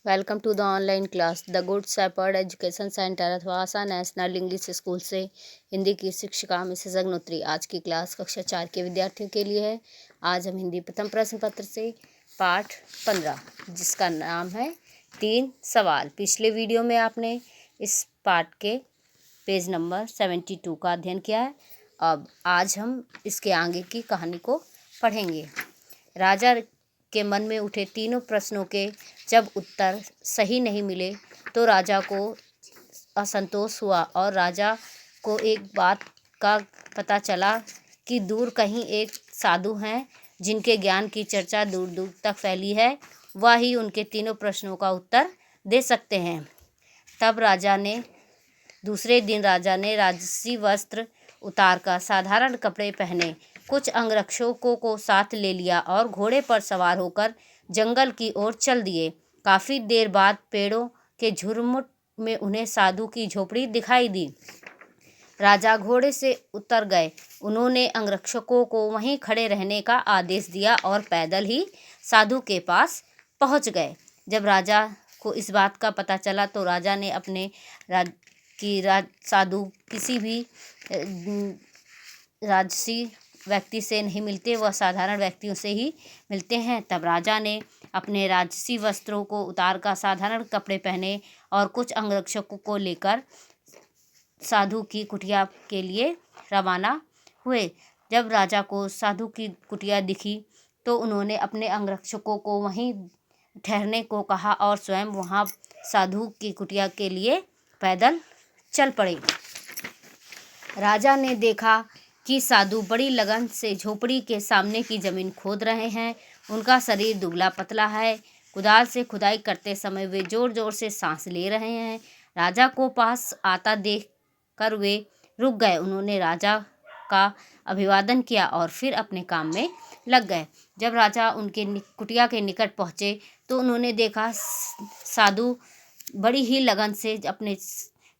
Welcome to the online class the good shepherd education centre अथवा Asha national English school से हिंदी की शिक्षिका Mrs Agnihotri. आज की क्लास कक्षा 4 के विद्यार्थियों के लिए है। आज हम हिंदी प्रथम प्रश्न पत्र से पाठ 15 जिसका नाम है 3 सवाल। पिछले वीडियो में आपने इस पाठ के पेज नंबर 72 का अध्ययन किया है। अब आज हम इसके आगे की कहानी को पढ़ेंगे। राजा के मन में उठे तीनों प्रश्नों के जब उत्तर सही नहीं मिले तो राजा को असंतोष हुआ और राजा को एक बात का पता चला कि दूर कहीं एक साधु हैं जिनके ज्ञान की चर्चा दूर दूर तक फैली है। वह ही उनके तीनों प्रश्नों का उत्तर दे सकते हैं। तब दूसरे दिन राजा ने राजसी वस्त्र उतारकर साधारण कपड़े पहने, कुछ अंगरक्षकों को साथ ले लिया और घोड़े पर सवार होकर जंगल की ओर चल दिए। काफ़ी देर बाद पेड़ों के झुरमुट में उन्हें साधु की झोपड़ी दिखाई दी। राजा घोड़े से उतर गए। उन्होंने अंगरक्षकों को वहीं खड़े रहने का आदेश दिया और पैदल ही साधु के पास पहुंच गए। जब राजा को इस बात का पता चला तो राजा ने अपने साधु किसी भी राजसी व्यक्ति से नहीं मिलते, वह साधारण व्यक्तियों से ही मिलते हैं। तब राजा ने अपने राजसी वस्त्रों को उतारकर साधारण कपड़े पहने और कुछ अंगरक्षकों को लेकर साधु की कुटिया के लिए रवाना हुए। जब राजा को साधु की कुटिया दिखी तो उन्होंने अपने अंगरक्षकों को वहीं ठहरने को कहा और स्वयं वहां साधु की कुटिया के लिए पैदल चल पड़े। राजा ने देखा कि साधु बड़ी लगन से झोपड़ी के सामने की जमीन खोद रहे हैं। उनका शरीर दुबला पतला है। कुदाल से खुदाई करते समय वे जोर जोर से सांस ले रहे हैं। राजा को पास आता देख कर वे रुक गए। उन्होंने राजा का अभिवादन किया और फिर अपने काम में लग गए। जब राजा उनके कुटिया के निकट पहुँचे तो उन्होंने देखा साधु बड़ी ही लगन से अपने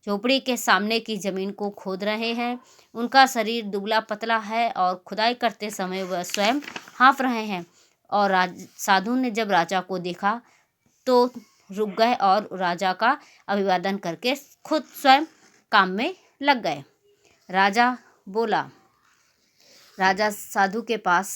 झोपड़ी के सामने की जमीन को खोद रहे हैं। उनका शरीर दुबला पतला है और खुदाई करते समय वह स्वयं हाँफ रहे हैं। और साधु ने जब राजा को देखा तो रुक गए और राजा का अभिवादन करके खुद स्वयं काम में लग गए। राजा बोला। राजा साधु के पास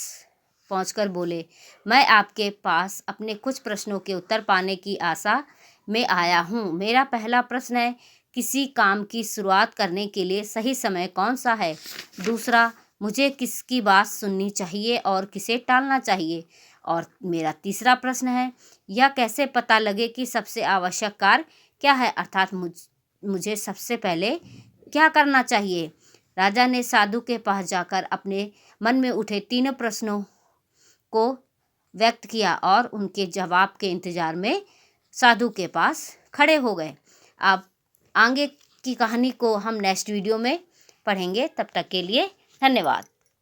पहुंचकर बोले, मैं आपके पास अपने कुछ प्रश्नों के उत्तर पाने की आशा में आया हूँ। मेरा पहला प्रश्न है, किसी काम की शुरुआत करने के लिए सही समय कौन सा है? दूसरा, मुझे किसकी बात सुननी चाहिए और किसे टालना चाहिए? और मेरा तीसरा प्रश्न है, यह कैसे पता लगे कि सबसे आवश्यक कार्य क्या है, अर्थात मुझे सबसे पहले क्या करना चाहिए? राजा ने साधु के पास जाकर अपने मन में उठे तीनों प्रश्नों को व्यक्त किया और उनके जवाब के इंतजार में साधु के पास खड़े हो गए। अब आगे की कहानी को हम नेक्स्ट वीडियो में पढ़ेंगे। तब तक के लिए धन्यवाद।